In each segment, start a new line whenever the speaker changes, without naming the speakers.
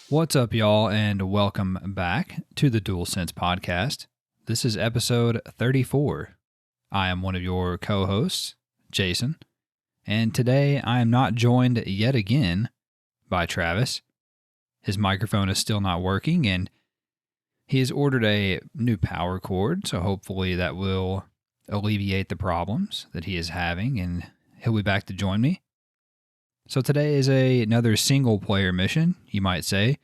What's up, y'all, and welcome back to the DualSense podcast. This is episode 34. I am one of your co-hosts, Jason, and today I am not joined yet again by Travis. His microphone is still not working, and he has ordered a new power cord, so hopefully that will alleviate the problems that he is having, and he'll be back to join me. So today is another single-player mission, you might say,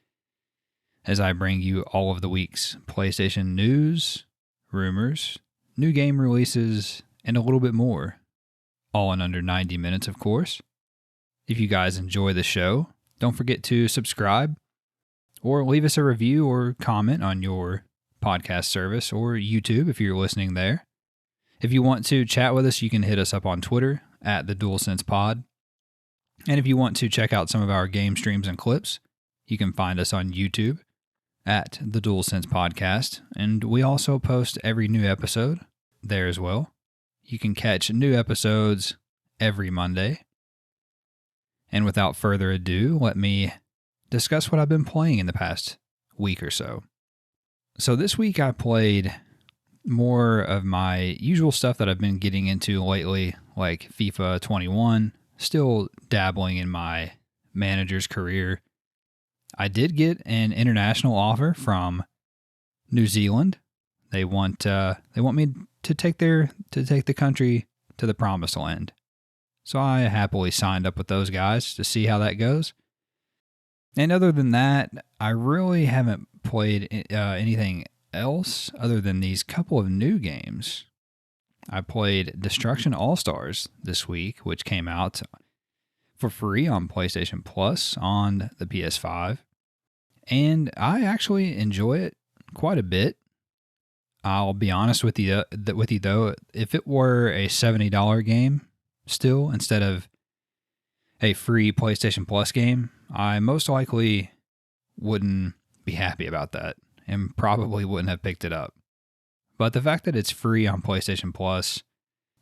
as I bring you all of the week's PlayStation news, rumors, new game releases, and a little bit more. All in under 90 minutes, of course. If you guys enjoy the show, don't forget to subscribe or leave us a review or comment on your podcast service or YouTube if you're listening there. If you want to chat with us, you can hit us up on Twitter at the DualSense Pod. And if you want to check out some of our game streams and clips, you can find us on YouTube at the DualSense Podcast, and we also post every new episode there as well. You can catch new episodes every Monday. And without further ado, let me discuss what I've been playing in the past week or so. So this week I played more of my usual stuff that I've been getting into lately, like FIFA 21, still dabbling in my manager's career. I did get an international offer from New Zealand. They want me to take the country to the promised land. So I happily signed up with those guys to see how that goes. And other than that, I really haven't played anything else other than these couple of new games. I played Destruction All-Stars this week, which came out for free on PlayStation Plus on the PS5. And I actually enjoy it quite a bit. I'll be honest with you though, if it were a $70 game still instead of a free PlayStation Plus game, I most likely wouldn't be happy about that and probably wouldn't have picked it up. But the fact that it's free on PlayStation Plus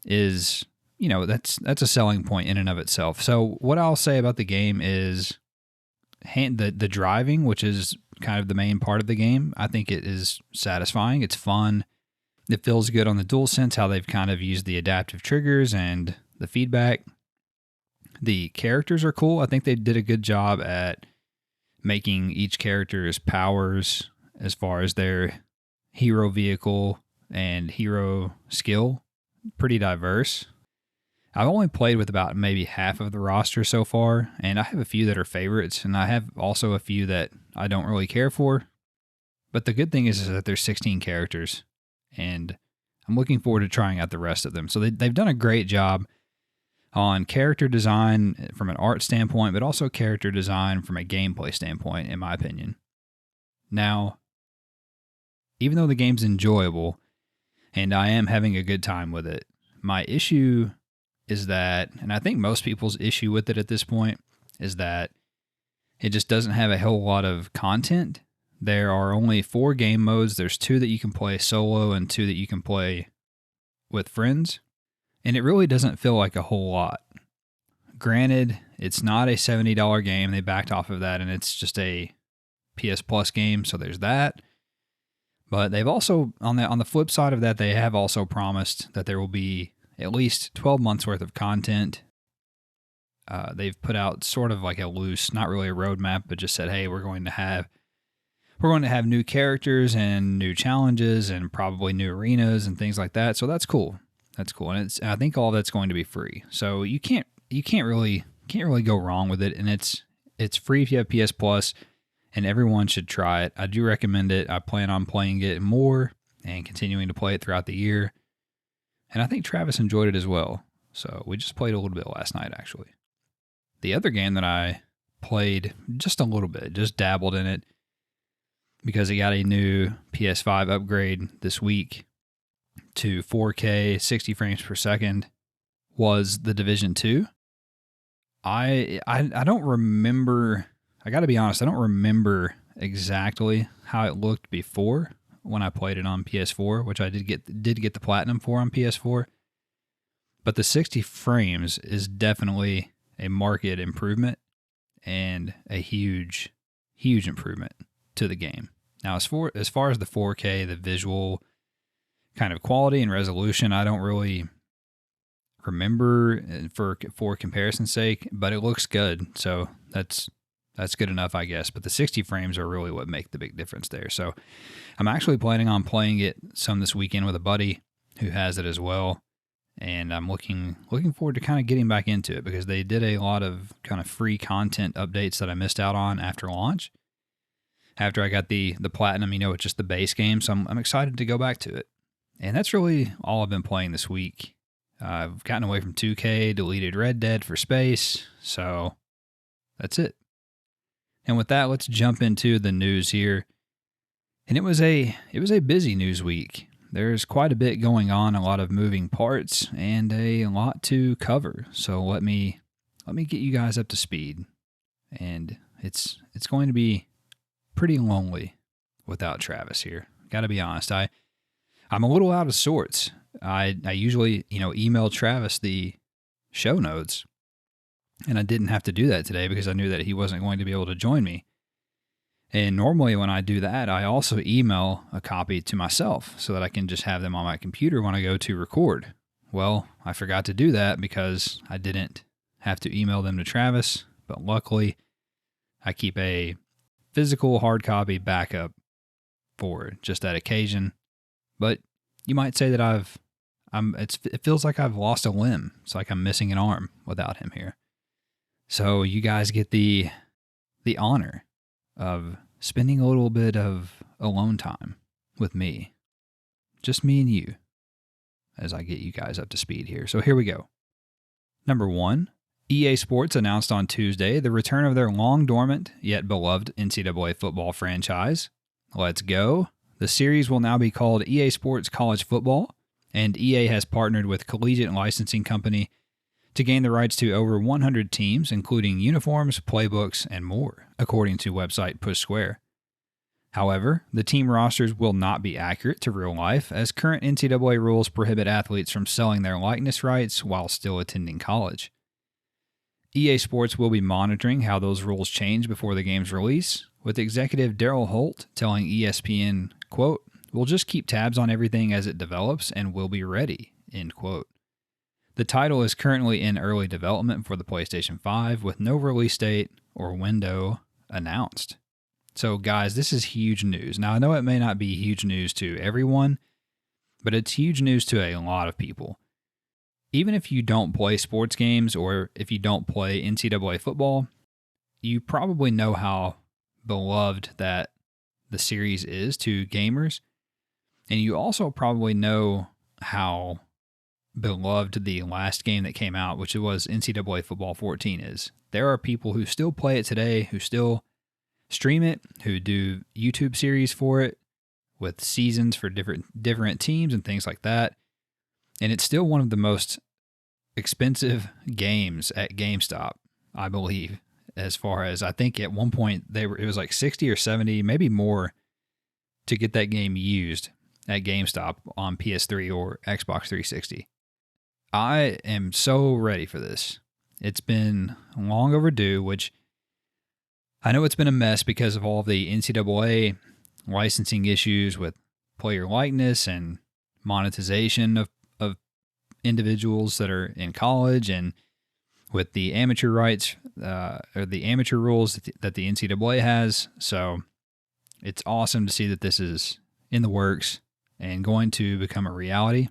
is, that's a selling point in and of itself. So what I'll say about the game is the driving, which is kind of the main part of the game. I think it is satisfying. It's fun. It feels good on the DualSense, how they've kind of used the adaptive triggers and the feedback. The characters are cool. I think they did a good job at making each character's powers as far as their hero vehicle and hero skill pretty diverse. I've only played with about maybe half of the roster so far, and I have a few that are favorites, and I have also a few that I don't really care for. But the good thing is that there's 16 characters, and I'm looking forward to trying out the rest of them. So they've done a great job on character design from an art standpoint, but also character design from a gameplay standpoint, in my opinion. Now, even though the game's enjoyable, and I am having a good time with it, my issue is that, and I think most people's issue with it at this point, is that it just doesn't have a whole lot of content. There are only 4 game modes. There's 2 that you can play solo and 2 that you can play with friends. And it really doesn't feel like a whole lot. Granted, it's not a $70 game. They backed off of that, and it's just a PS Plus game, so there's that. But they've also, on the flip side of that, they have also promised that there will be at least 12 months worth of content. They've put out sort of like a loose, not really a roadmap, but just said, hey, we're going to have new characters and new challenges and probably new arenas and things like that. So that's cool. That's cool. And I think all that's going to be free. So you can't really go wrong with it. And it's free if you have PS Plus, and everyone should try it. I do recommend it. I plan on playing it more and continuing to play it throughout the year. And I think Travis enjoyed it as well. So we just played a little bit last night, actually. The other game that I played just a little bit, just dabbled in it, because he got a new PS5 upgrade this week to 4K 60 frames per second, was The Division 2. I don't remember, I got to be honest, I don't remember exactly how it looked before when I played it on PS4, which I did get the platinum for on PS4. But the 60 frames is definitely a marked improvement and a huge improvement to the game. Now, as far as the 4K, the visual kind of quality and resolution, I don't really remember for comparison's sake, but it looks good. So that's good enough, I guess. But the 60 frames are really what make the big difference there. So I'm actually planning on playing it some this weekend with a buddy who has it as well. And I'm looking forward to kind of getting back into it, because they did a lot of kind of free content updates that I missed out on after launch. After I got the platinum, it's just the base game. So I'm excited to go back to it. And that's really all I've been playing this week. I've gotten away from 2K, deleted Red Dead for space. So that's it. And with that, let's jump into the news here. And it was a busy news week. There's quite a bit going on, a lot of moving parts, and a lot to cover. So let me get you guys up to speed. And it's going to be pretty lonely without Travis here. Got to be honest. I'm a little out of sorts. I usually, email Travis the show notes, and I didn't have to do that today because I knew that he wasn't going to be able to join me. And normally when I do that, I also email a copy to myself so that I can just have them on my computer when I go to record. Well, I forgot to do that because I didn't have to email them to Travis, but luckily I keep a physical hard copy backup for just that occasion. But you might say that it feels like I've lost a limb. It's like I'm missing an arm without him here. So you guys get the honor of spending a little bit of alone time with me. Just me and you, as I get you guys up to speed here. So here we go. Number 1, EA Sports announced on Tuesday the return of their long dormant yet beloved NCAA football franchise. Let's go. The series will now be called EA Sports College Football, and EA has partnered with collegiate licensing company to gain the rights to over 100 teams, including uniforms, playbooks, and more, according to website Push Square. However, the team rosters will not be accurate to real life, as current NCAA rules prohibit athletes from selling their likeness rights while still attending college. EA Sports will be monitoring how those rules change before the game's release, with executive Daryl Holt telling ESPN, quote, "We'll just keep tabs on everything as it develops and we'll be ready," end quote. The title is currently in early development for the PlayStation 5 with no release date or window announced. So guys, this is huge news. Now I know it may not be huge news to everyone, but it's huge news to a lot of people. Even if you don't play sports games or if you don't play NCAA football, you probably know how beloved that the series is to gamers. And you also probably know how beloved the last game that came out, which was NCAA Football 14 is. There are people who still play it today, who still stream it, who do YouTube series for it with seasons for different teams and things like that. And it's still one of the most expensive games at GameStop, I believe, as far as I think at one point it was like 60 or 70, maybe more, to get that game used at GameStop on PS3 or Xbox 360. I am so ready for this. It's been long overdue, which I know it's been a mess because of all the NCAA licensing issues with player likeness and monetization of individuals that are in college, and with the amateur rights or the amateur rules that the NCAA has. So it's awesome to see that this is in the works and going to become a reality.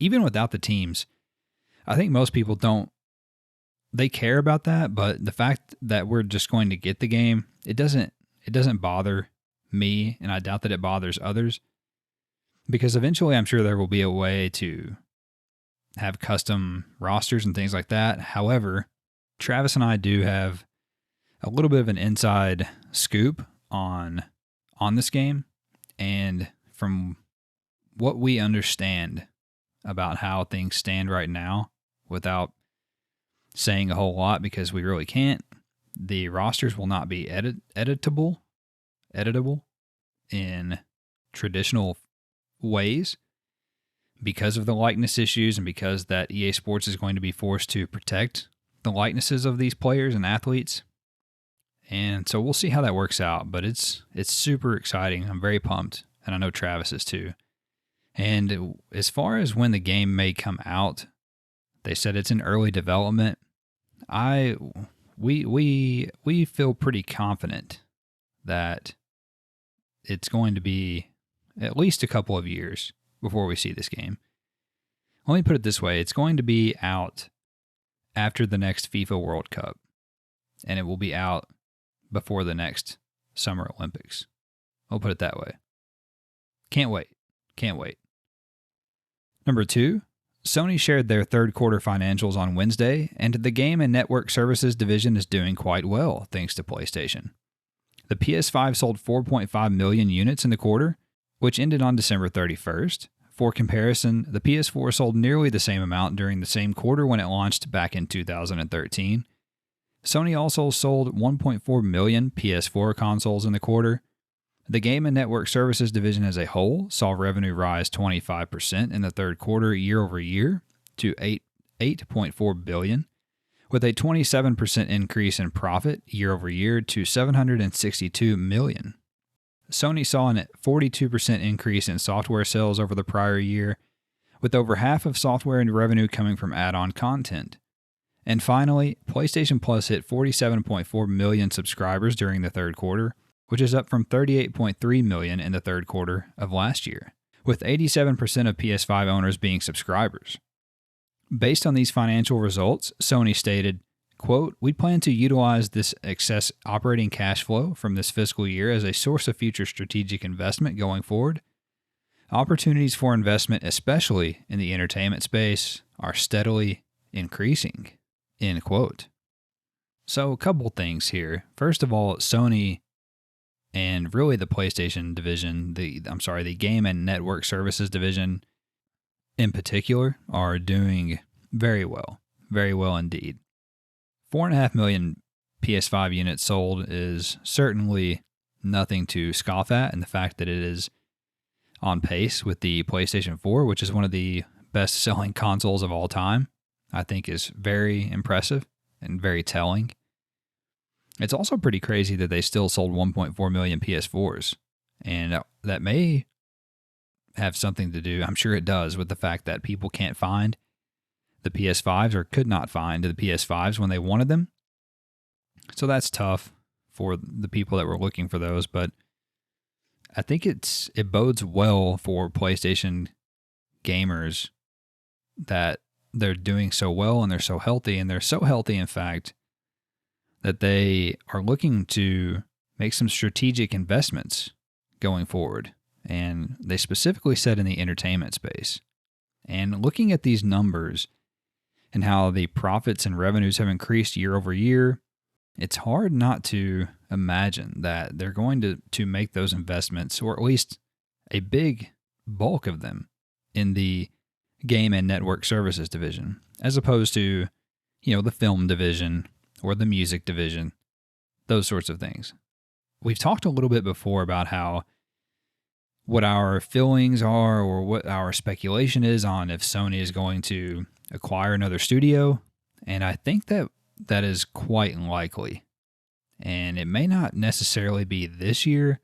Even without the teams, I think most people they care about that, but the fact that we're just going to get the game, it doesn't bother me, and I doubt that it bothers others, because eventually I'm sure there will be a way to have custom rosters and things like that. However, Travis and I do have a little bit of an inside scoop on on this game. And from what we understand about how things stand right now, without saying a whole lot because we really can't, the rosters will not be editable in traditional ways because of the likeness issues and because that EA Sports is going to be forced to protect the likenesses of these players and athletes. And so we'll see how that works out, but it's super exciting. I'm very pumped, and I know Travis is too. And as far as when the game may come out, they said it's in early development. We feel pretty confident that it's going to be at least a couple of years before we see this game. Let me put it this way. It's going to be out after the next FIFA World Cup, and it will be out before the next Summer Olympics. I'll put it that way. Can't wait. Can't wait. Number 2, Sony shared their third quarter financials on Wednesday, and the Game and Network Services division is doing quite well, thanks to PlayStation. The PS5 sold 4.5 million units in the quarter, which ended on December 31st. For comparison, the PS4 sold nearly the same amount during the same quarter when it launched back in 2013. Sony also sold 1.4 million PS4 consoles in the quarter. The Game and Network Services division as a whole saw revenue rise 25% in the third quarter year over year to $8.4 billion, with a 27% increase in profit year over year to $762 million. Sony saw a 42% increase in software sales over the prior year, with over half of software and revenue coming from add-on content. And finally, PlayStation Plus hit 47.4 million subscribers during the third quarter, which is up from 38.3 million in the third quarter of last year, with 87% of PS5 owners being subscribers. Based on these financial results, Sony stated, quote, "We plan to utilize this excess operating cash flow from this fiscal year as a source of future strategic investment going forward. Opportunities for investment, especially in the entertainment space, are steadily increasing," end quote. So a couple things here. First of all, Sony and really the PlayStation division, the Game and Network Services division in particular, are doing very well indeed. 4.5 million PS5 units sold is certainly nothing to scoff at, and the fact that it is on pace with the PlayStation 4, which is one of the best-selling consoles of all time, I think is very impressive and very telling. It's also pretty crazy that they still sold 1.4 million PS4s, and that may have something to do, I'm sure it does, with the fact that people can't find the PS5s or could not find the PS5s when they wanted them. So that's tough for the people that were looking for those, but I think it bodes well for PlayStation gamers that they're doing so well and they're so healthy, and they're so healthy, in fact, that they are looking to make some strategic investments going forward. And they specifically said in the entertainment space. And looking at these numbers and how the profits and revenues have increased year over year, it's hard not to imagine that they're going to make those investments, or at least a big bulk of them, in the Game and Network Services division, as opposed to, the film division or the music division, those sorts of things. We've talked a little bit before about what our feelings are, or what our speculation is on if Sony is going to acquire another studio, and I think that is quite likely. And it may not necessarily be this year,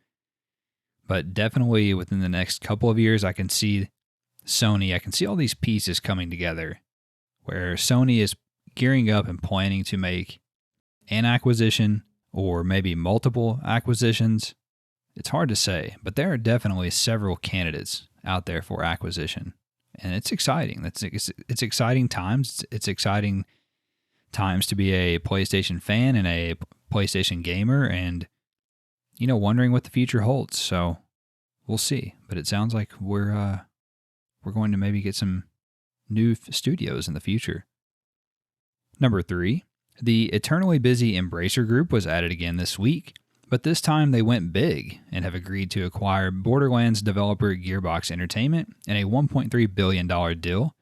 but definitely within the next couple of years, I can see all these pieces coming together where Sony is gearing up and planning to make an acquisition or maybe multiple acquisitions. It's hard to say, but there are definitely several candidates out there for acquisition, and it's exciting. It's exciting times. It's exciting times to be a PlayStation fan and a PlayStation gamer, and wondering what the future holds. So we'll see. But it sounds like we're going to maybe get some new studios in the future. Number 3, the eternally busy Embracer Group was added again this week But this time they went big and have agreed to acquire Borderlands developer Gearbox Entertainment in a $1.3 billion deal.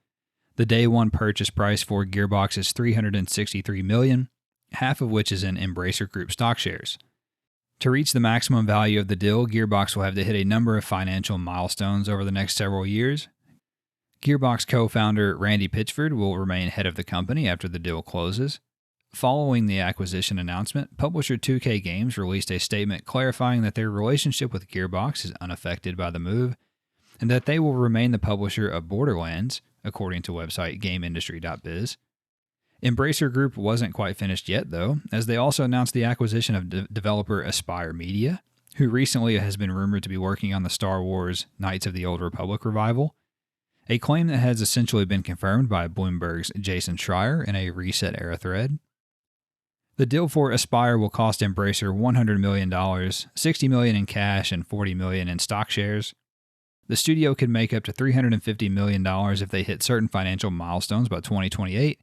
The day one purchase price for Gearbox is $363 million, half of which is in Embracer Group stock shares. To reach the maximum value of the deal, Gearbox will have to hit a number of financial milestones over the next several years. Gearbox co-founder Randy Pitchford will remain head of the company after the deal closes. Following the acquisition announcement, publisher 2K Games released a statement clarifying that their relationship with Gearbox is unaffected by the move, and that they will remain the publisher of Borderlands, according to website GameIndustry.biz. Embracer Group wasn't quite finished yet, though, as they also announced the acquisition of developer Aspyr Media, who recently has been rumored to be working on the Star Wars Knights of the Old Republic revival, a claim that has essentially been confirmed by Bloomberg's Jason Schreier in a Reset Era thread. The deal for Aspyr will cost Embracer $100 million, $60 million in cash, and $40 million in stock shares. The studio could make up to $350 million if they hit certain financial milestones by 2028.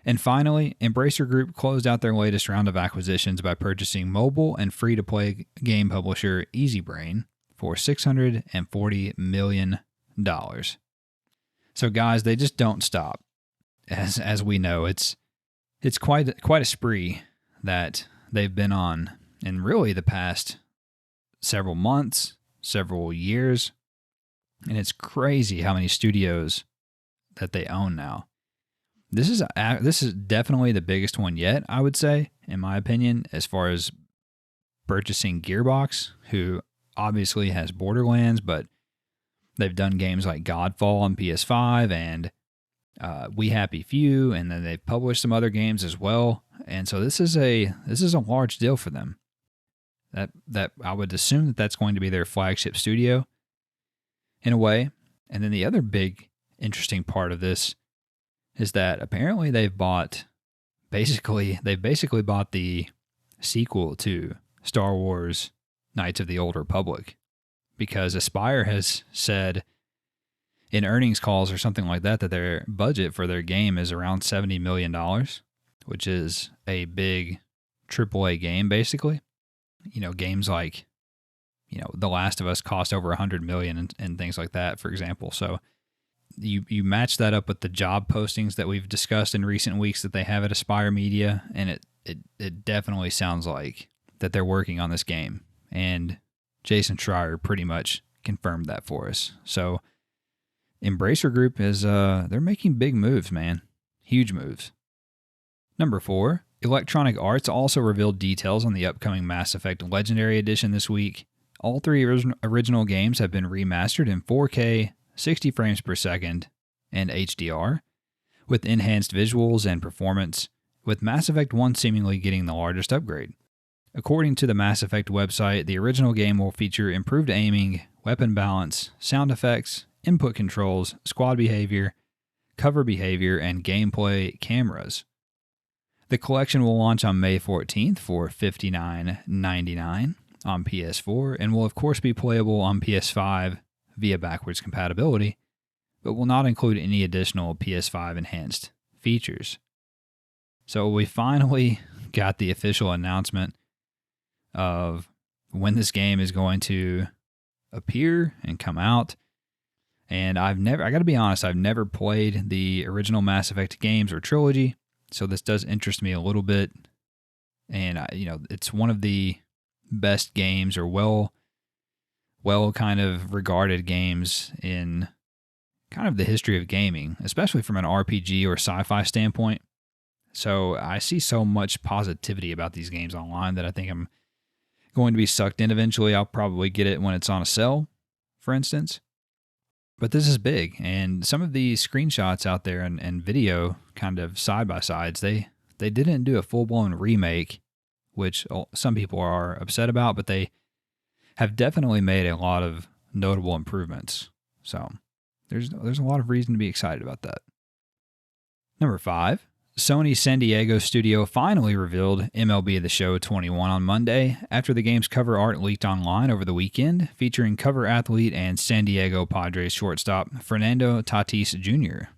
And finally, Embracer Group closed out their latest round of acquisitions by purchasing mobile and free-to-play game publisher EasyBrain for $640 million. So guys, they just don't stop. As we know, it's quite a spree that they've been on in really the past several months, several years. And it's crazy how many studios that they own now. This is definitely the biggest one yet, I would say, in my opinion, as far as purchasing Gearbox, who obviously has Borderlands, but they've done games like Godfall on PS5 and We Happy Few, and then they've published some other games as well. And so this is a large deal for them. That I would assume that that's going to be their flagship studio in a way. And then the other big interesting part of this is that apparently they've basically bought the sequel to Star Wars Knights of the Old Republic, because Aspyr has said in earnings calls or something like that their budget for their game is around $70 million, which is a big AAA game basically. You know, games like, The Last of Us cost over $100 million and things like that, for example. So you match that up with the job postings that we've discussed in recent weeks that they have at Aspyr Media, and it definitely sounds like that they're working on this game. And Jason Schreier pretty much confirmed that for us. So Embracer Group is they're making big moves, man. Huge moves. Number 4, Electronic Arts also revealed details on the upcoming Mass Effect Legendary Edition this week. All 3 original games have been remastered in 4K, 60 frames per second, and HDR, with enhanced visuals and performance, with Mass Effect 1 seemingly getting the largest upgrade. According to the Mass Effect website, the original game will feature improved aiming, weapon balance, sound effects, input controls, squad behavior, cover behavior, and gameplay cameras. The collection will launch on May 14th for $59.99 on PS4 and will of course be playable on PS5 via backwards compatibility, but will not include any additional PS5 enhanced features. So we finally got the official announcement of when this game is going to appear and come out. And I got to be honest, I've never played the original Mass Effect games or trilogy, so this does interest me a little bit. And it's one of the best games, or well kind of regarded games in kind of the history of gaming, especially from an RPG or sci-fi standpoint. So I see so much positivity about these games online that I think I'm going to be sucked in eventually. I'll probably get it when it's on a sale, for instance. But this is big, and some of the screenshots out there and video kind of side-by-sides, they didn't do a full-blown remake, which some people are upset about, but they have definitely made a lot of notable improvements. So there's a lot of reason to be excited about that. Number 5, Sony's San Diego studio finally revealed MLB The Show 21 on Monday after the game's cover art leaked online over the weekend, featuring cover athlete and San Diego Padres shortstop Fernando Tatis Jr.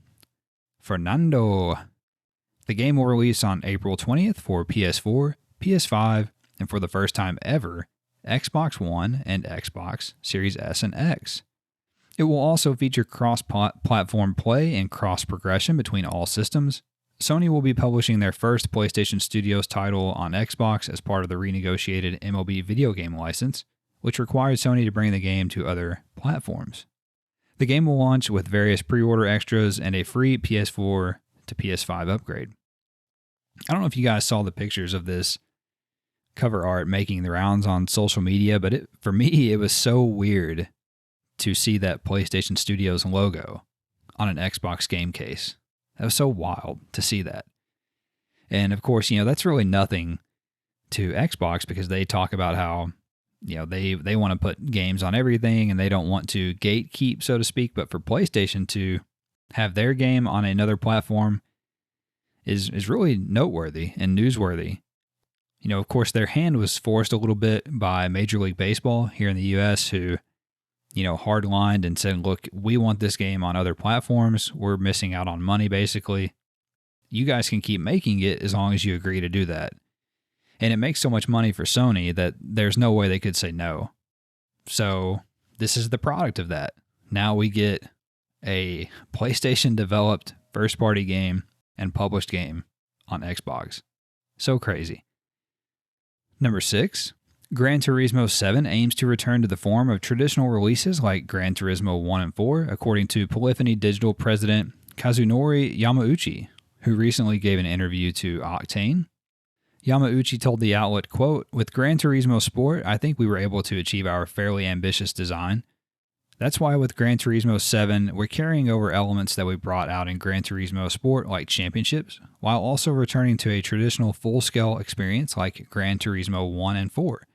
The game will release on April 20th for PS4, PS5, and for the first time ever, Xbox One and Xbox Series S and X. It will also feature cross-platform play and cross-progression between all systems. Sony will be publishing their first PlayStation Studios title on Xbox as part of the renegotiated MLB video game license, which required Sony to bring the game to other platforms. The game will launch with various pre-order extras and a free PS4 to PS5 upgrade. I don't know if you guys saw the pictures of this cover art making the rounds on social media, but for me, it was so weird to see that PlayStation Studios logo on an Xbox game case. That was so wild to see that. And of course, that's really nothing to Xbox because they talk about how, they want to put games on everything and they don't want to gatekeep, so to speak. But for PlayStation to have their game on another platform is really noteworthy and newsworthy. Of course, their hand was forced a little bit by Major League Baseball here in the U.S., who, hardlined and said, look, we want this game on other platforms. We're missing out on money, basically. You guys can keep making it as long as you agree to do that. And it makes so much money for Sony that there's no way they could say no. So this is the product of that. Now we get a PlayStation-developed first-party game and published game on Xbox. So crazy. Number 6, Gran Turismo 7 aims to return to the form of traditional releases like Gran Turismo 1 and 4, according to Polyphony Digital president Kazunori Yamauchi, who recently gave an interview to Octane. Yamauchi told the outlet, quote, "With Gran Turismo Sport, I think we were able to achieve our fairly ambitious design. That's why with Gran Turismo 7, we're carrying over elements that we brought out in Gran Turismo Sport like championships, while also returning to a traditional full-scale experience like Gran Turismo 1 and 4,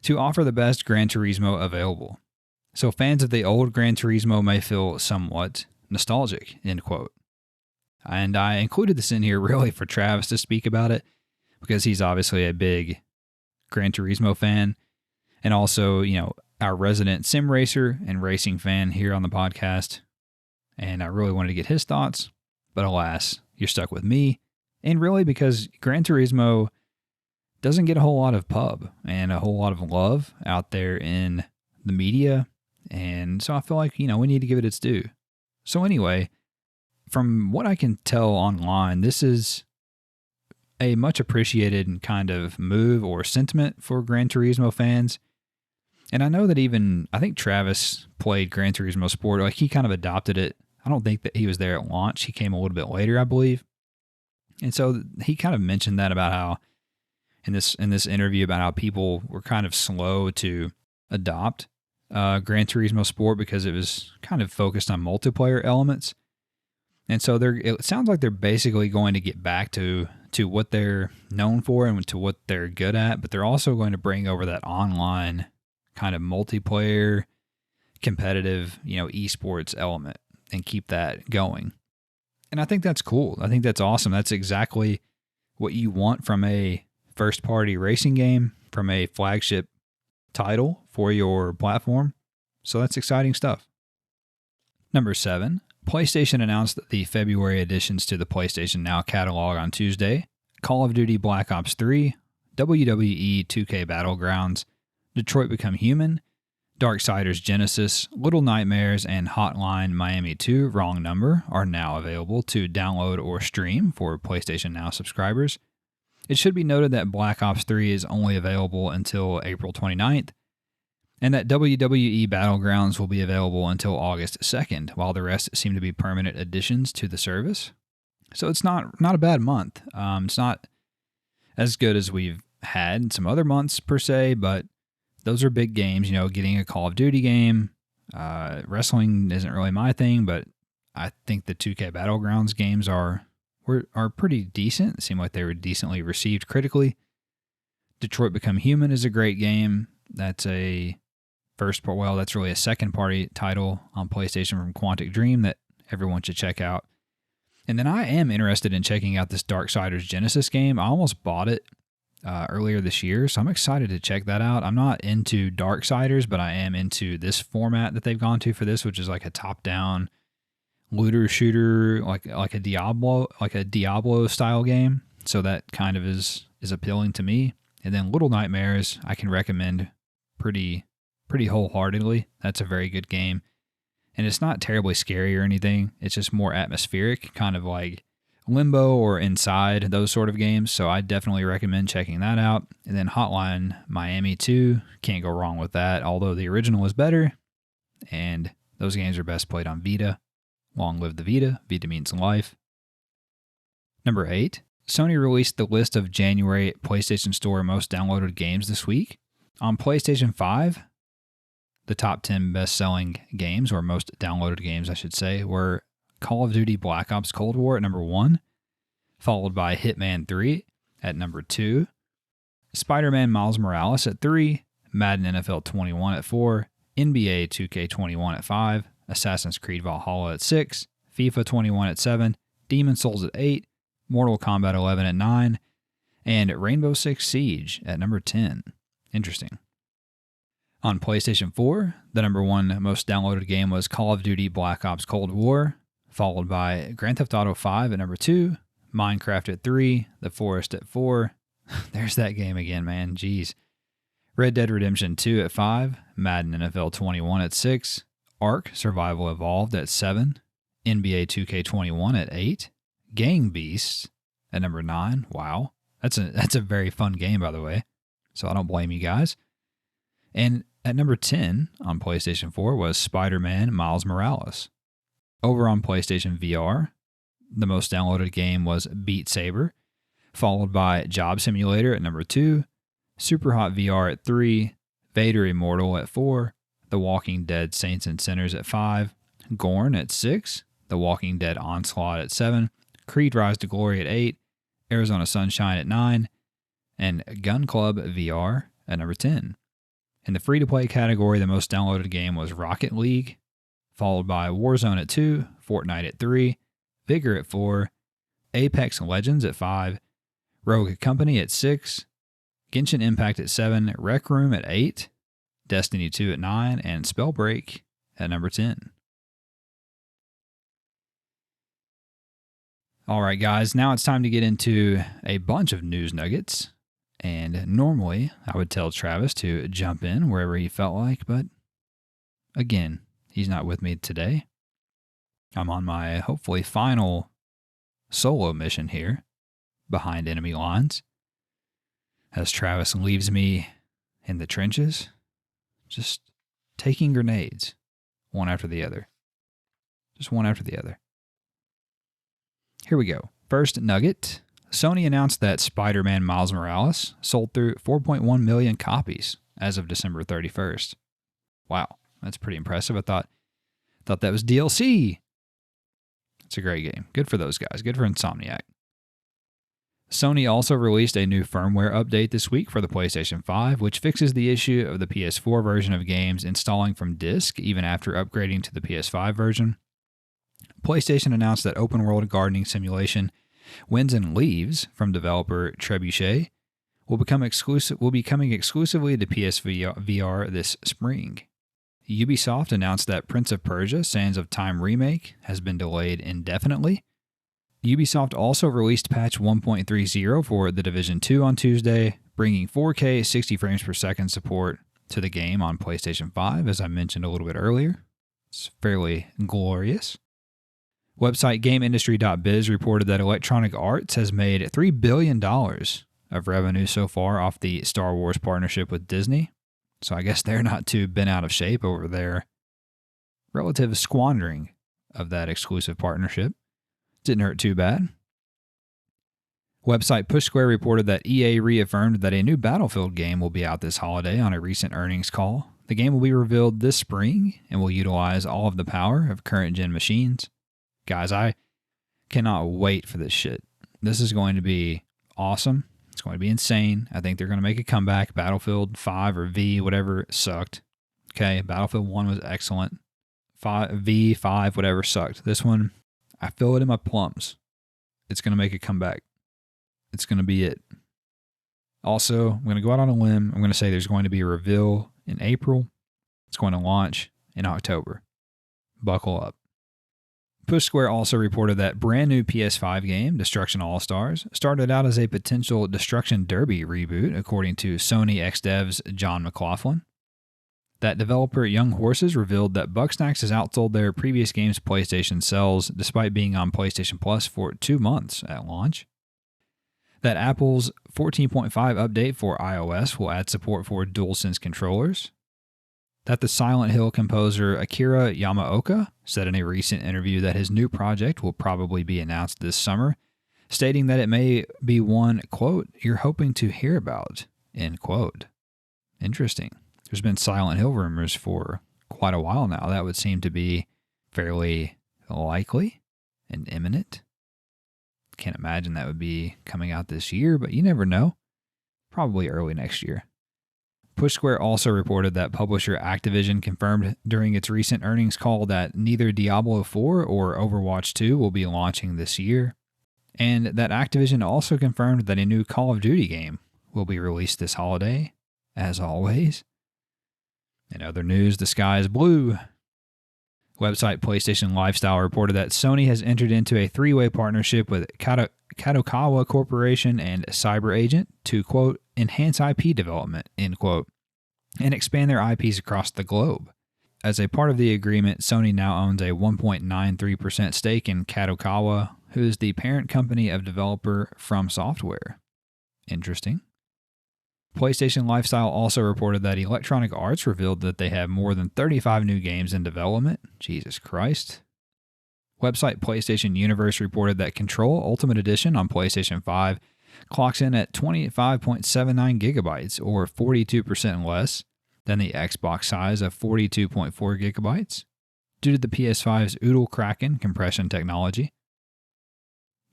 to offer the best Gran Turismo available. So fans of the old Gran Turismo may feel somewhat nostalgic," end quote. And I included this in here really for Travis to speak about it, because he's obviously a big Gran Turismo fan, and also, our resident sim racer and racing fan here on the podcast. And I really wanted to get his thoughts, but alas, you're stuck with me. And really because Gran Turismo doesn't get a whole lot of pub and a whole lot of love out there in the media. And so I feel like, we need to give it its due. So anyway, from what I can tell online, this is a much appreciated kind of move or sentiment for Gran Turismo fans. And I know that I think Travis played Gran Turismo Sport. Like, he kind of adopted it. I don't think that he was there at launch. He came a little bit later, I believe. And so he kind of mentioned that about how, in this interview, about how people were kind of slow to adopt Gran Turismo Sport because it was kind of focused on multiplayer elements. And so it sounds like they're basically going to get back to what they're known for and to what they're good at, but they're also going to bring over that online kind of multiplayer, competitive, esports element and keep that going. And I think that's cool. I think that's awesome. That's exactly what you want from a first-party racing game, from a flagship title for your platform. So that's exciting stuff. Number 7, PlayStation announced the February additions to the PlayStation Now catalog on Tuesday: Call of Duty Black Ops 3, WWE 2K Battlegrounds, Detroit Become Human, Darksiders Genesis, Little Nightmares, and Hotline Miami 2 Wrong Number are now available to download or stream for PlayStation Now subscribers. It should be noted that Black Ops 3 is only available until April 29th, and that WWE Battlegrounds will be available until August 2nd, while the rest seem to be permanent additions to the service. So it's not a bad month. It's not as good as we've had some other months per se, but those are big games. Getting a Call of Duty game. Wrestling isn't really my thing, but I think the 2K Battlegrounds games are pretty decent. It seemed like they were decently received critically. Detroit Become Human is a great game. That's that's really a second-party title on PlayStation from Quantic Dream that everyone should check out. And then I am interested in checking out this Darksiders Genesis game. I almost bought it earlier this year, so I'm excited to check that out. I'm not into Darksiders, but I am into this format that they've gone to for this, which is like a top-down looter shooter, like a Diablo style game. So that kind of is appealing to me. And then Little Nightmares, I can recommend pretty wholeheartedly. That's a very good game. And it's not terribly scary or anything. It's just more atmospheric, kind of like Limbo or Inside, those sort of games. So I definitely recommend checking that out. And then Hotline Miami 2, can't go wrong with that, although the original is better. And those games are best played on Vita. Long live the Vita. Vita means life. Number 8, Sony released the list of January PlayStation Store most downloaded games this week. On PlayStation 5, the top 10 best-selling games, or most downloaded games, I should say, were Call of Duty Black Ops Cold War at number 1, followed by Hitman 3 at number 2, Spider-Man Miles Morales at 3, Madden NFL 21 at 4, NBA 2K21 at 5, Assassin's Creed Valhalla at 6, FIFA 21 at 7, Demon's Souls at 8, Mortal Kombat 11 at 9, and Rainbow Six Siege at number 10. Interesting. On PlayStation 4, the number 1 most downloaded game was Call of Duty Black Ops Cold War, followed by Grand Theft Auto 5 at number 2, Minecraft at 3, The Forest at 4. There's that game again, man. Jeez. Red Dead Redemption 2 at 5, Madden NFL 21 at 6, Ark Survival Evolved at 7, NBA 2K21 at 8, Gang Beasts at number 9. Wow. That's a very fun game, by the way. So I don't blame you guys. And at number 10 on PlayStation 4 was Spider-Man Miles Morales. Over on PlayStation VR, the most downloaded game was Beat Saber, followed by Job Simulator at number 2, Super Hot VR at 3, Vader Immortal at 4, The Walking Dead Saints and Sinners at 5, Gorn at 6, The Walking Dead Onslaught at 7, Creed Rise to Glory at 8, Arizona Sunshine at 9, and Gun Club VR at number 10. In the free-to-play category, the most downloaded game was Rocket League, followed by Warzone at 2, Fortnite at 3, Vigor at 4, Apex Legends at 5, Rogue Company at 6, Genshin Impact at 7, Rec Room at 8, Destiny 2 at 9, and Spellbreak at number 10. All right, guys, now it's time to get into a bunch of news nuggets. And normally, I would tell Travis to jump in wherever he felt like, but again, he's not with me today. I'm on my hopefully final solo mission here, behind enemy lines, as Travis leaves me in the trenches, just taking grenades, one after the other. Just one after the other. Here we go. First nugget. Sony announced that Spider-Man Miles Morales sold through 4.1 million copies as of December 31st. Wow, that's pretty impressive. I thought that was DLC. It's a great game. Good for those guys. Good for Insomniac. Sony also released a new firmware update this week for the PlayStation 5, which fixes the issue of the PS4 version of games installing from disk even after upgrading to the PS5 version. PlayStation announced that open world gardening simulation Wins and Leaves from developer Trebuchet will be coming exclusively to PSVR this spring. Ubisoft announced that Prince of Persia: Sands of Time remake has been delayed indefinitely. Ubisoft also released patch 1.30 for The Division 2 on Tuesday, bringing 4K 60 frames per second support to the game on PlayStation 5, as I mentioned a little bit earlier. It's fairly glorious. Website GameIndustry.biz reported that Electronic Arts has made $3 billion of revenue so far off the Star Wars partnership with Disney. So I guess they're not too bent out of shape over their relative squandering of that exclusive partnership. Didn't hurt too bad. Website Push Square reported that EA reaffirmed that a new Battlefield game will be out this holiday on a recent earnings call. The game will be revealed this spring and will utilize all of the power of current-gen machines. Guys, I cannot wait for this shit. This is going to be awesome. It's going to be insane. I think they're going to make a comeback. Battlefield 5 or V, whatever, sucked. Okay, Battlefield 1 was excellent. V5, whatever, sucked. This one, I feel it in my plums. It's going to make a comeback. It's going to be it. Also, I'm going to go out on a limb. I'm going to say there's going to be a reveal in April. It's going to launch in October. Buckle up. Push Square also reported that brand new PS5 game, Destruction All-Stars, started out as a potential Destruction Derby reboot, according to Sony ex-devs John McLaughlin. That developer Young Horses revealed that Bugsnax has outsold their previous game's PlayStation sales despite being on PlayStation Plus for 2 months at launch. That Apple's 14.5 update for iOS will add support for DualSense controllers. That the Silent Hill composer Akira Yamaoka said in a recent interview that his new project will probably be announced this summer, stating that it may be one, quote, you're hoping to hear about, end quote. Interesting. There's been Silent Hill rumors for quite a while now. That would seem to be fairly likely and imminent. Can't imagine that would be coming out this year, but you never know. Probably early next year. Push Square also reported that publisher Activision confirmed during its recent earnings call that neither Diablo 4 or Overwatch 2 will be launching this year, and that Activision also confirmed that a new Call of Duty game will be released this holiday, as always. In other news, the sky is blue. Website PlayStation Lifestyle reported that Sony has entered into a 3-way partnership with Kadokawa Corporation and CyberAgent to, quote, enhance IP development, end quote, and expand their IPs across the globe. As a part of the agreement, Sony now owns a 1.93% stake in Kadokawa, who is the parent company of developer From Software. Interesting. PlayStation Lifestyle also reported that Electronic Arts revealed that they have more than 35 new games in development. Jesus Christ. Website PlayStation Universe reported that Control Ultimate Edition on PlayStation 5 clocks in at 25.79 gigabytes, or 42% less than the Xbox size of 42.4 gigabytes, due to the PS5's Oodle Kraken compression technology.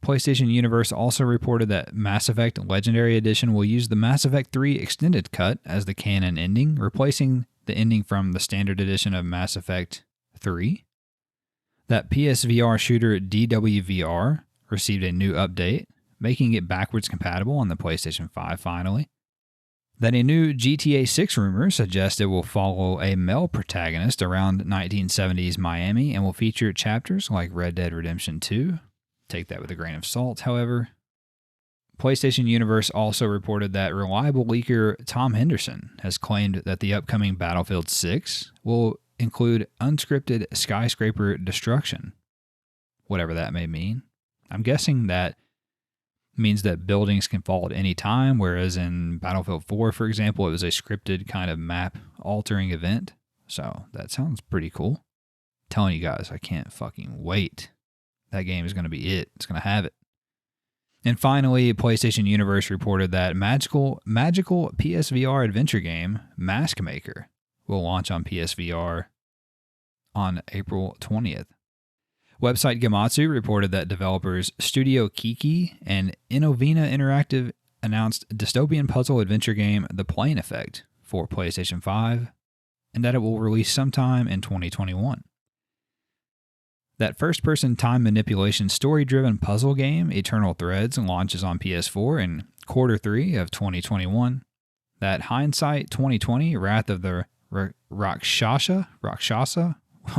PlayStation Universe also reported that Mass Effect Legendary Edition will use the Mass Effect 3 Extended Cut as the canon ending, replacing the ending from the standard edition of Mass Effect 3. That PSVR shooter DWVR received a new update, making it backwards compatible on the PlayStation 5 finally. That a new GTA 6 rumor suggests it will follow a male protagonist around 1970s Miami and will feature chapters like Red Dead Redemption 2. Take that with a grain of salt, however. PlayStation Universe also reported that reliable leaker Tom Henderson has claimed that the upcoming Battlefield 6 will include unscripted skyscraper destruction, whatever that may mean. I'm guessing that means that buildings can fall at any time, whereas in Battlefield 4, for example, it was a scripted kind of map-altering event. So that sounds pretty cool. I'm telling you guys, I can't fucking wait. That game is going to be it. It's going to have it. And finally, PlayStation Universe reported that magical PSVR adventure game, Mask Maker, will launch on PSVR on April 20th. Website Gematsu reported that developers Studio Kiki and Innovina Interactive announced dystopian puzzle adventure game The Plane Effect for PlayStation 5, and that it will release sometime in 2021. That first-person time manipulation story-driven puzzle game, Eternal Threads, launches on PS4 in Q3 of 2021. That Hindsight 2020, Wrath of the Rakshasa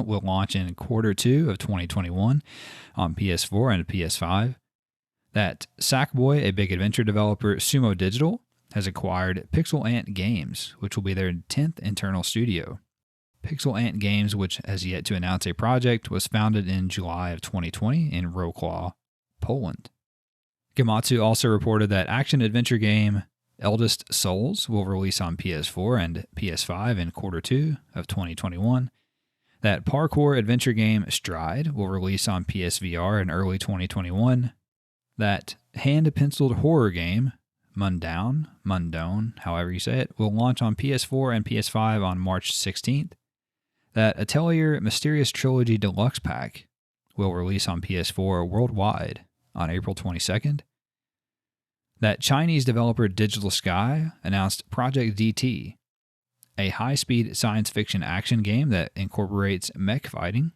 will launch in Q2 of 2021 on PS4 and PS5. That Sackboy, a big adventure developer, Sumo Digital, has acquired Pixel Ant Games, which will be their 10th internal studio. Pixel Ant Games, which has yet to announce a project, was founded in July of 2020 in Wrocław, Poland. Gematsu also reported that action-adventure game Eldest Souls will release on PS4 and PS5 in Q2 of 2021. That parkour adventure game Stride will release on PSVR in early 2021. That hand-penciled horror game Mundone, however you say it, will launch on PS4 and PS5 on March 16th. That Atelier Mysterious Trilogy Deluxe Pack will release on PS4 worldwide on April 22nd. That Chinese developer Digital Sky announced Project DT, a high-speed science fiction action game that incorporates mech fighting.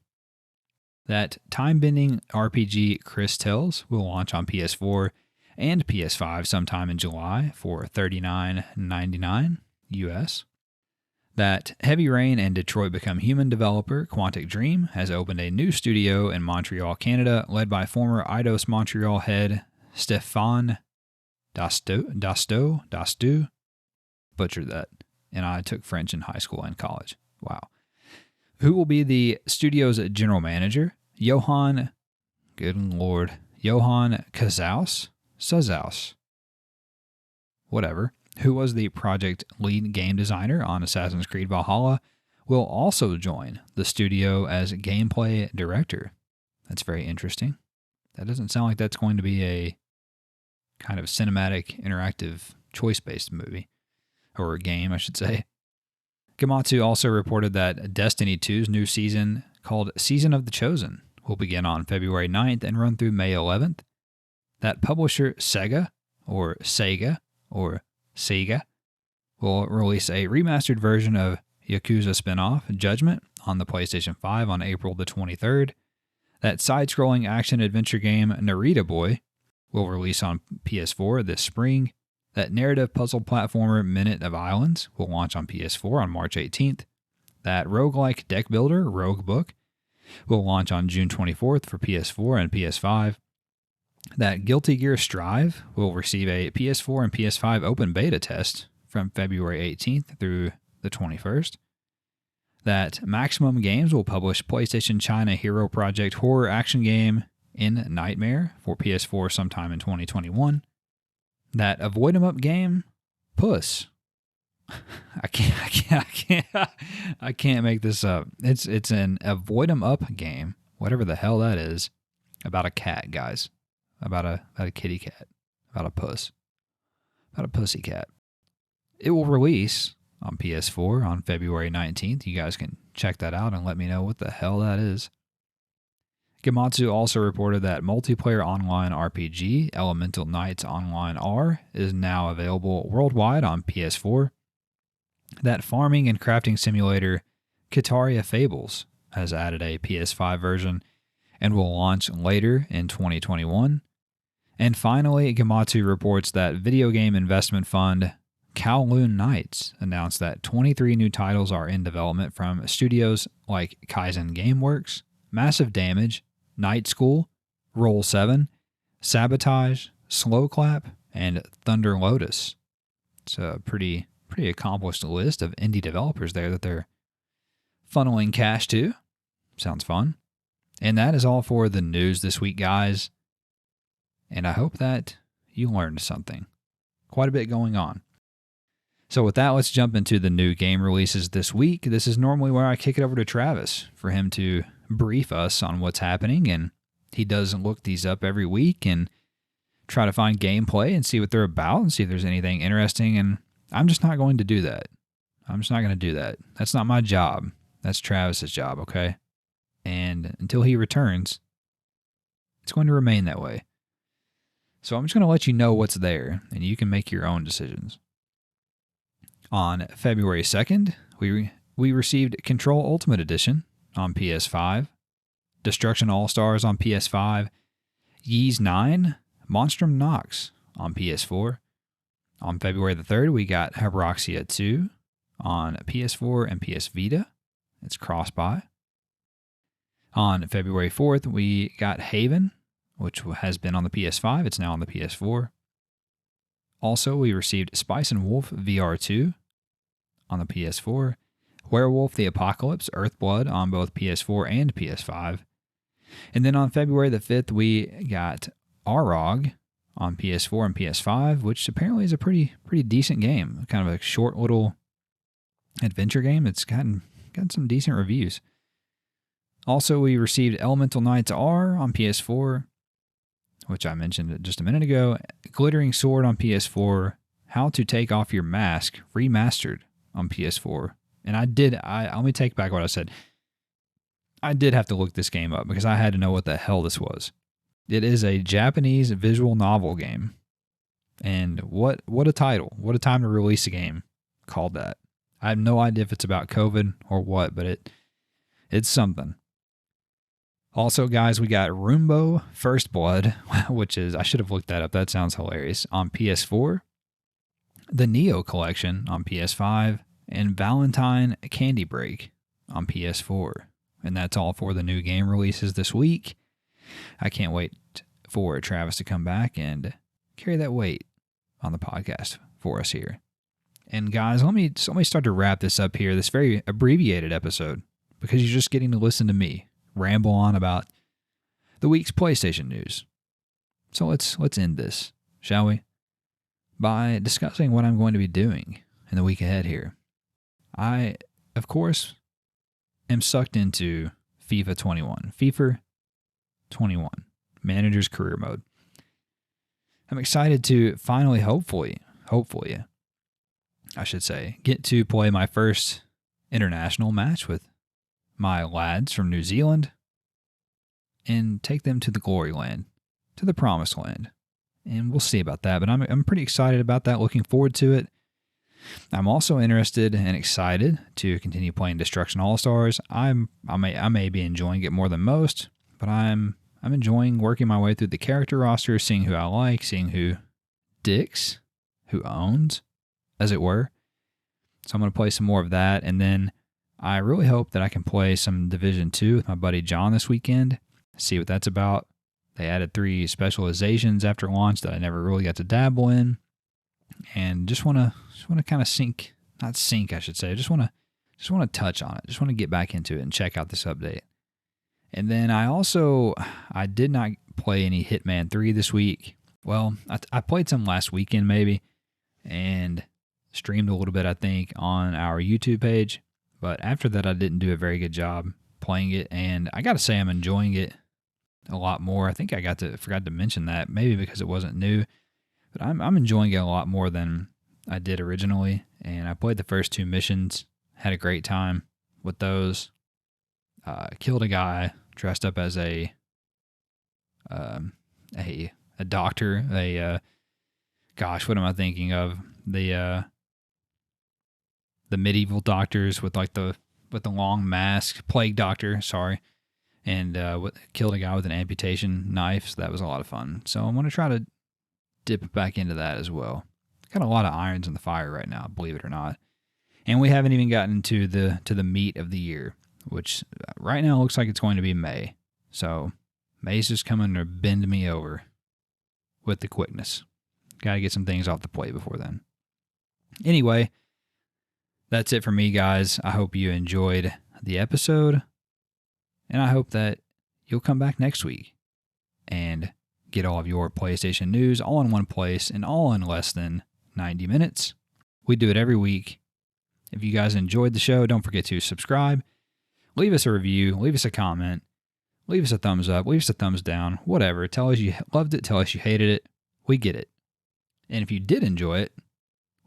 That time-bending RPG Chris Tells will launch on PS4 and PS5 sometime in July for $39.99 US. That Heavy Rain and Detroit Become Human developer Quantic Dream has opened a new studio in Montreal, Canada, led by former Eidos Montreal head Stéphane Dastou. Butchered that. And I took French in high school and college. Wow. Who will be the studio's general manager? Johan Cazaus. Whatever. Who was the project lead game designer on Assassin's Creed Valhalla, will also join the studio as gameplay director. That's very interesting. That doesn't sound like that's going to be a kind of cinematic, interactive, choice-based movie. Or game, I should say. Gematsu also reported that Destiny 2's new season, called Season of the Chosen, will begin on February 9th and run through May 11th. That publisher Sega will release a remastered version of Yakuza spin-off Judgment on the PlayStation 5 on April the 23rd. That side-scrolling action-adventure game Narita Boy will release on PS4 this spring. That narrative puzzle platformer Minute of Islands will launch on PS4 on March 18th. That roguelike deck builder Rogue Book will launch on June 24th for PS4 and PS5. That Guilty Gear Strive will receive a PS4 and PS5 open beta test from February 18th through the 21st. That Maximum Games will publish PlayStation China Hero Project horror action game In Nightmare for PS4 sometime in 2021. That Avoid 'em Up game, Puss. I can't make this up. It's an Avoid 'em Up game, whatever the hell that is, about a cat, guys. About a kitty cat. About a puss. About a pussy cat. It will release on PS4 on February 19th. You guys can check that out and let me know what the hell that is. Gematsu also reported that multiplayer online RPG Elemental Knights Online R is now available worldwide on PS4. That farming and crafting simulator Kitaria Fables has added a PS5 version and will launch later in 2021. And finally, Gematsu reports that video game investment fund Kowloon Knights announced that 23 new titles are in development from studios like Kaizen Gameworks, Massive Damage, Night School, Roll 7, Sabotage, Slow Clap, and Thunder Lotus. It's a pretty accomplished list of indie developers there that they're funneling cash to. Sounds fun. And that is all for the news this week, guys. And I hope that you learned something. Quite a bit going on. So with that, let's jump into the new game releases this week. This is normally where I kick it over to Travis for him to brief us on what's happening, and he does look these up every week and try to find gameplay and see what they're about and see if there's anything interesting, and I'm just not going to do that. That's not my job. That's Travis's job, okay? And until he returns, it's going to remain that way. So I'm just going to let you know what's there, and you can make your own decisions. On February 2nd, we received Control Ultimate Edition on PS5, Destruction All-Stars on PS5, Ys 9, Monstrum Nox on PS4. On February the 3rd, we got Hyroxia 2 on PS4 and PS Vita. It's cross-buy. On February 4th, we got Haven, which has been on the PS5. It's now on the PS4. Also, we received Spice and Wolf VR2 on the PS4. Werewolf the Apocalypse Earthblood on both PS4 and PS5. And then on February the 5th, we got Arog on PS4 and PS5, which apparently is a pretty decent game. Kind of a short little adventure game. It's gotten some decent reviews. Also, we received Elemental Knights R on PS4, which I mentioned just a minute ago. Glittering Sword on PS4. How to Take Off Your Mask remastered on PS4. And let me take back what I said. I did have to look this game up because I had to know what the hell this was. It is a Japanese visual novel game. And what a title. What a time to release a game called that. I have no idea if it's about COVID or what, but it's something. Also, guys, we got Roombo First Blood, which is, I should have looked that up. That sounds hilarious. On PS4. The Neo Collection on PS5. and Valentine Candy Break on PS4. And that's all for the new game releases this week. I can't wait for Travis to come back and carry that weight on the podcast for us here. And guys, let me start to wrap this up here, this very abbreviated episode, because you're just getting to listen to me ramble on about the week's PlayStation news. So let's end this, shall we? By discussing what I'm going to be doing in the week ahead here. I, of course, am sucked into FIFA 21, Manager's Career Mode. I'm excited to finally, hopefully, I should say, get to play my first international match with my lads from New Zealand and take them to the glory land, to the promised land. And we'll see about that, but I'm pretty excited about that, looking forward to it. I'm also interested and excited to continue playing Destruction All-Stars. I may be enjoying it more than most, but I'm enjoying working my way through the character roster, seeing who I like, seeing who dicks, who owns, as it were. So I'm going to play some more of that, and then I really hope that I can play some Division 2 with my buddy John this weekend, see what that's about. They added 3 specializations after launch that I never really got to dabble in, and just want to kind of just want to touch on it. Just want to get back into it and check out this update. And then I did not play any Hitman 3 this week. Well, I played some last weekend maybe, and streamed a little bit, I think, on our YouTube page. But after that, I didn't do a very good job playing it, and I got to say I'm enjoying it a lot more. I think I forgot to mention that, maybe because it wasn't new, but I'm enjoying it a lot more than I did originally. And I played the first 2 missions, had a great time with those. Killed a guy dressed up as a doctor. Gosh, what am I thinking of? The medieval doctors with the long mask, plague doctor. Sorry. And killed a guy with an amputation knife, so that was a lot of fun. So I'm going to try to dip back into that as well. Got a lot of irons in the fire right now, believe it or not. And we haven't even gotten to the meat of the year, which right now looks like it's going to be May. So May's just coming to bend me over with the quickness. Got to get some things off the plate before then. Anyway, that's it for me, guys. I hope you enjoyed the episode. And I hope that you'll come back next week and get all of your PlayStation news all in one place and all in less than 90 minutes. We do it every week. If you guys enjoyed the show, don't forget to subscribe, leave us a review, leave us a comment, leave us a thumbs up, leave us a thumbs down, whatever. Tell us you loved it, tell us you hated it. We get it. And if you did enjoy it,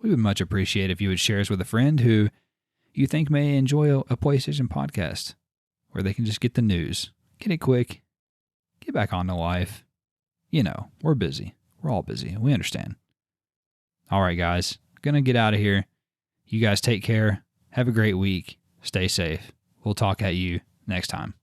we would much appreciate if you would share us with a friend who you think may enjoy a PlayStation podcast, where they can just get the news, get it quick, get back on to life. You know, we're busy. We're all busy. We understand. All right, guys. Gonna get out of here. You guys take care. Have a great week. Stay safe. We'll talk at you next time.